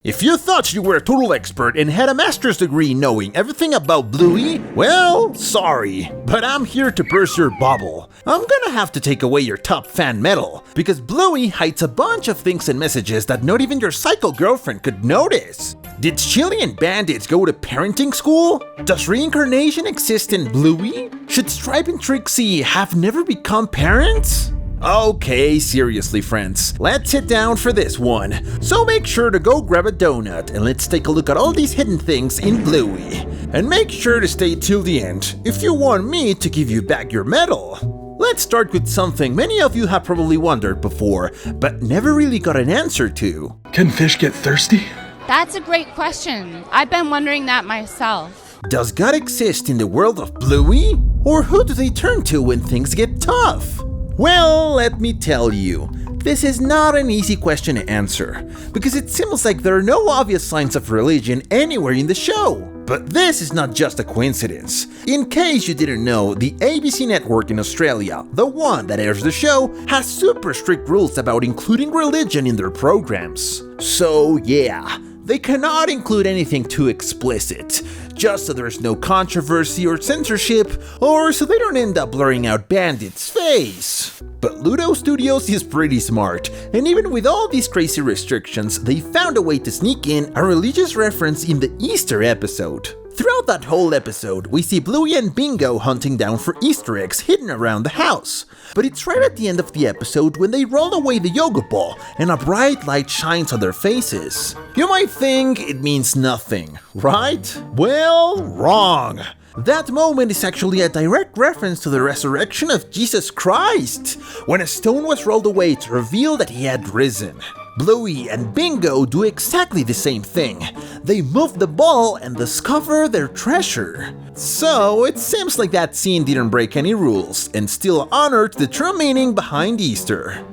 If you thought you were a total expert and had a master's degree knowing everything about Bluey, well, sorry, but I'm here to burst your bubble. I'm gonna have to take away your top fan medal, because Bluey hides a bunch of things and messages that not even your psycho girlfriend could notice. Did Chilli and Bandit go to parenting school? Does reincarnation exist in Bluey? Should Stripe and Trixie have never become parents? Okay, seriously friends, let's sit down for this one. So make sure to go grab a donut and let's take a look at all these hidden things in Bluey. And make sure to stay till the end if you want me to give you back your medal. Let's start with something many of you have probably wondered before, but never really got an answer to. Can fish get thirsty? That's a great question. I've been wondering that myself. Does God exist in the world of Bluey? Or who do they turn to when things get tough? Well, let me tell you, this is not an easy question to answer, because it seems like there are no obvious signs of religion anywhere in the show. But this is not just a coincidence. In case you didn't know, the ABC network in Australia, the one that airs the show, has super strict rules about including religion in their programs. So yeah, they cannot include anything too explicit, just so there's no controversy or censorship, or so they don't end up blurring out Bandit's face. But Ludo Studios is pretty smart, and even with all these crazy restrictions, they found a way to sneak in a religious reference in the Easter episode. Throughout that whole episode, we see Bluey and Bingo hunting down for Easter eggs hidden around the house. But it's right at the end of the episode when they roll away the yoga ball and a bright light shines on their faces. You might think it means nothing, right? Well, wrong. That moment is actually a direct reference to the resurrection of Jesus Christ, when a stone was rolled away to reveal that he had risen. Bluey and Bingo do exactly the same thing. They move the ball and discover their treasure. So it seems like that scene didn't break any rules and still honored the true meaning behind Easter.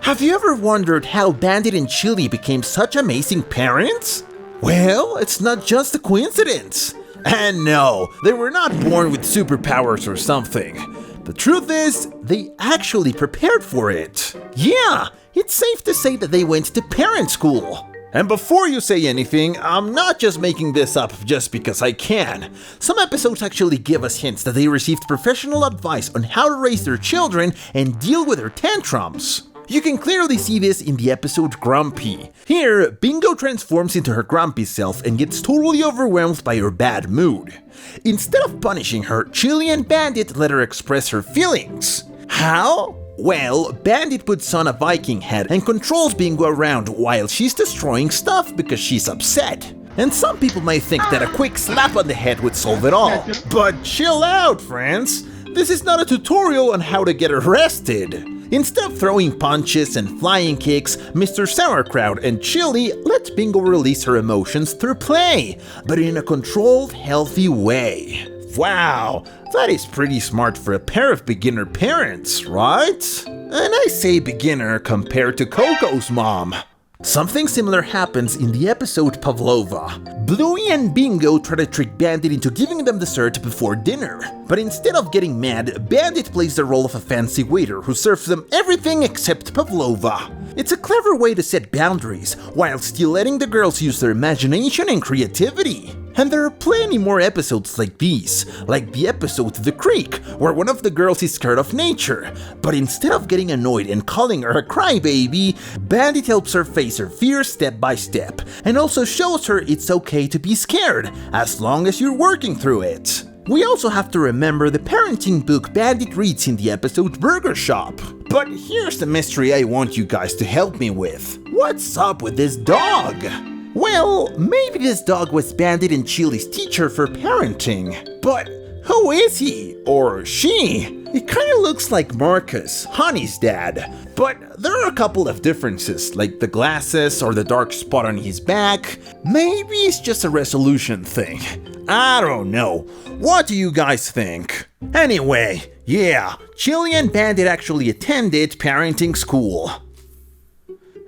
Have you ever wondered how Bandit and Chilli became such amazing parents? Well, it's not just a coincidence. And no, they were not born with superpowers or something. The truth is, they actually prepared for it. Yeah, it's safe to say that they went to parent school. And before you say anything, I'm not just making this up just because I can. Some episodes actually give us hints that they received professional advice on how to raise their children and deal with their tantrums. You can clearly see this in the episode Grumpy. Here, Bingo transforms into her grumpy self and gets totally overwhelmed by her bad mood. Instead of punishing her, Chilli and Bandit let her express her feelings. How? Well, Bandit puts on a Viking head and controls Bingo around while she's destroying stuff because she's upset. And some people may think that a quick slap on the head would solve it all. But chill out, friends. This is not a tutorial on how to get arrested. Instead of throwing punches and flying kicks, Mr. Sauerkraut and Chilli let Bingo release her emotions through play, but in a controlled, healthy way. Wow, that is pretty smart for a pair of beginner parents, right? And I say beginner compared to Coco's mom. Something similar happens in the episode Pavlova. Bluey and Bingo try to trick Bandit into giving them dessert before dinner. But instead of getting mad, Bandit plays the role of a fancy waiter who serves them everything except Pavlova. It's a clever way to set boundaries, while still letting the girls use their imagination and creativity. And there are plenty more episodes like these, like the episode The Creek, where one of the girls is scared of nature, but instead of getting annoyed and calling her a crybaby, Bandit helps her face her fears step by step, and also shows her it's okay to be scared, as long as you're working through it. We also have to remember the parenting book Bandit reads in the episode Burger Shop. But here's the mystery I want you guys to help me with. What's up with this dog? Well, maybe this dog was Bandit and Chilli's teacher for parenting. But who is he? Or she? It kinda looks like Marcus, Honey's dad. But there are a couple of differences, like the glasses or the dark spot on his back. Maybe it's just a resolution thing. I don't know. What do you guys think? Anyway, yeah, Chilli and Bandit actually attended parenting school.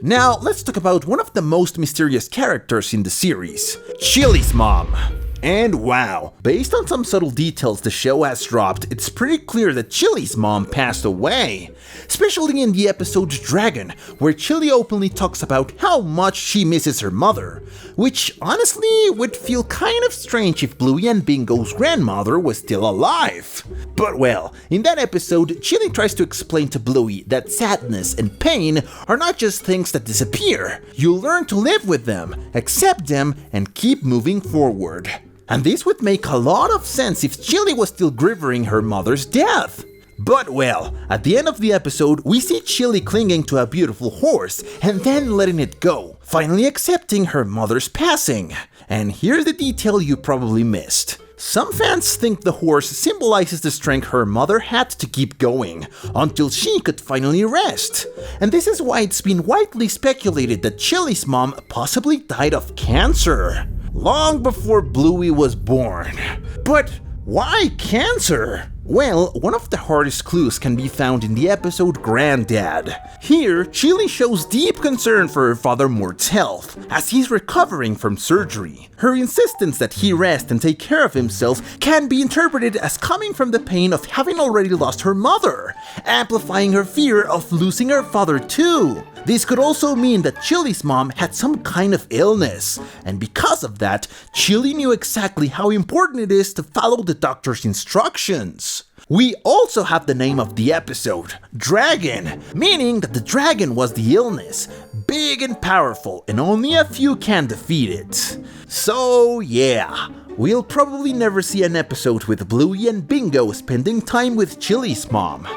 Now, let's talk about one of the most mysterious characters in the series, Chilli's mom. And wow, based on some subtle details the show has dropped, it's pretty clear that Chilli's mom passed away. Especially in the episode Dragon, where Chilli openly talks about how much she misses her mother. Which honestly would feel kind of strange if Bluey and Bingo's grandmother was still alive. But well, in that episode, Chilli tries to explain to Bluey that sadness and pain are not just things that disappear. You learn to live with them, accept them, and keep moving forward. And this would make a lot of sense if Chilli was still grieving her mother's death. But well, at the end of the episode, we see Chilli clinging to a beautiful horse and then letting it go, finally accepting her mother's passing. And here's the detail you probably missed. Some fans think the horse symbolizes the strength her mother had to keep going, until she could finally rest. And this is why it's been widely speculated that Chilli's mom possibly died of cancer, long before Bluey was born. But why cancer? Well, one of the hardest clues can be found in the episode Granddad. Here, Chilli shows deep concern for her father Mort's health, as he's recovering from surgery. Her insistence that he rest and take care of himself can be interpreted as coming from the pain of having already lost her mother, amplifying her fear of losing her father too. This could also mean that Chilli's mom had some kind of illness, and because of that, Chilli knew exactly how important it is to follow the doctor's instructions. We also have the name of the episode, Dragon, meaning that the dragon was the illness, big and powerful, and only a few can defeat it. So yeah, we'll probably never see an episode with Bluey and Bingo spending time with Chilli's mom.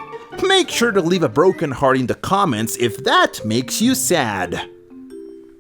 Make sure to leave a broken heart in the comments if that makes you sad.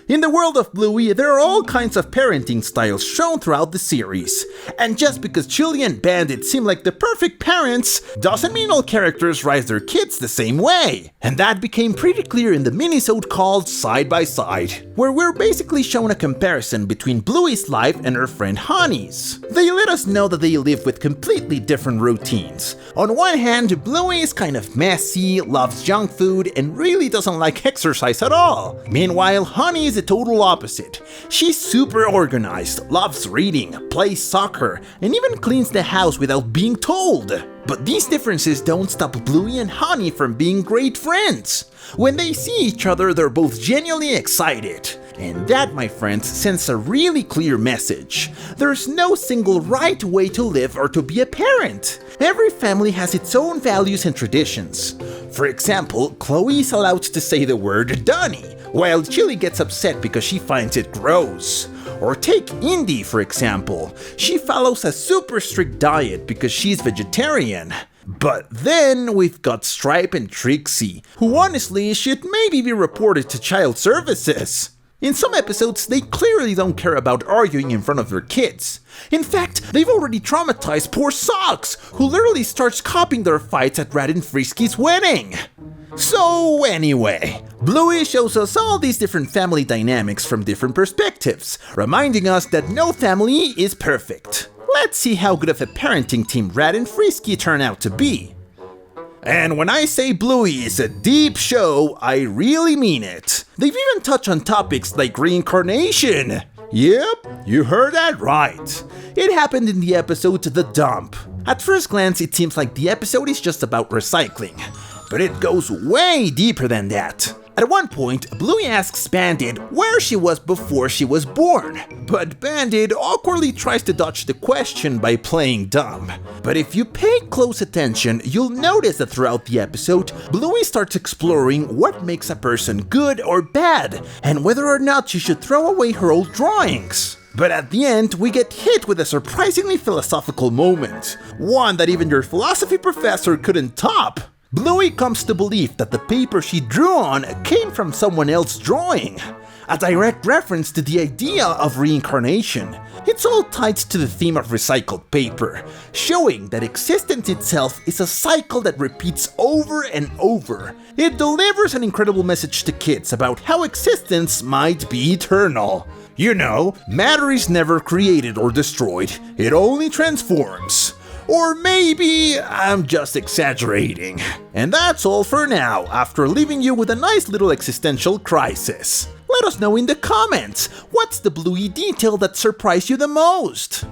In the world of Bluey, there are all kinds of parenting styles shown throughout the series. And just because Chilli and Bandit seem like the perfect parents, doesn't mean all characters raise their kids the same way. And that became pretty clear in the minisode called Side by Side, where we're basically shown a comparison between Bluey's life and her friend Honey's. They let us know that they live with completely different routines. On one hand, Bluey is kind of messy, loves junk food, and really doesn't like exercise at all. Meanwhile, Honey is the total opposite. She's super organized, loves reading, plays soccer, and even cleans the house without being told. But these differences don't stop Bluey and Honey from being great friends. When they see each other, they're both genuinely excited. And that, my friends, sends a really clear message. There's no single right way to live or to be a parent. Every family has its own values and traditions. For example, Chloe is allowed to say the word Donnie, while Chilli gets upset because she finds it gross. Or take Indy, for example. She follows a super strict diet because she's vegetarian. But then we've got Stripe and Trixie, who honestly should maybe be reported to child services. In some episodes, they clearly don't care about arguing in front of their kids. In fact, they've already traumatized poor Socks, who literally starts copying their fights at Rat and Frisky's wedding. So anyway, Bluey shows us all these different family dynamics from different perspectives, reminding us that no family is perfect. Let's see how good of a parenting team Rat and Frisky turn out to be. And when I say Bluey is a deep show, I really mean it. They've even touched on topics like reincarnation. Yep, you heard that right. It happened in the episode The Dump. At first glance, it seems like the episode is just about recycling, but it goes way deeper than that. At one point, Bluey asks Bandit where she was before she was born, but Bandit awkwardly tries to dodge the question by playing dumb. But if you pay close attention, you'll notice that throughout the episode, Bluey starts exploring what makes a person good or bad, and whether or not she should throw away her old drawings. But at the end, we get hit with a surprisingly philosophical moment, one that even your philosophy professor couldn't top. Bluey comes to believe that the paper she drew on came from someone else's drawing, a direct reference to the idea of reincarnation. It's all tied to the theme of recycled paper, showing that existence itself is a cycle that repeats over and over. It delivers an incredible message to kids about how existence might be eternal. You know, matter is never created or destroyed, it only transforms. Or maybe I'm just exaggerating. And that's all for now, after leaving you with a nice little existential crisis. Let us know in the comments, what's the Bluey detail that surprised you the most?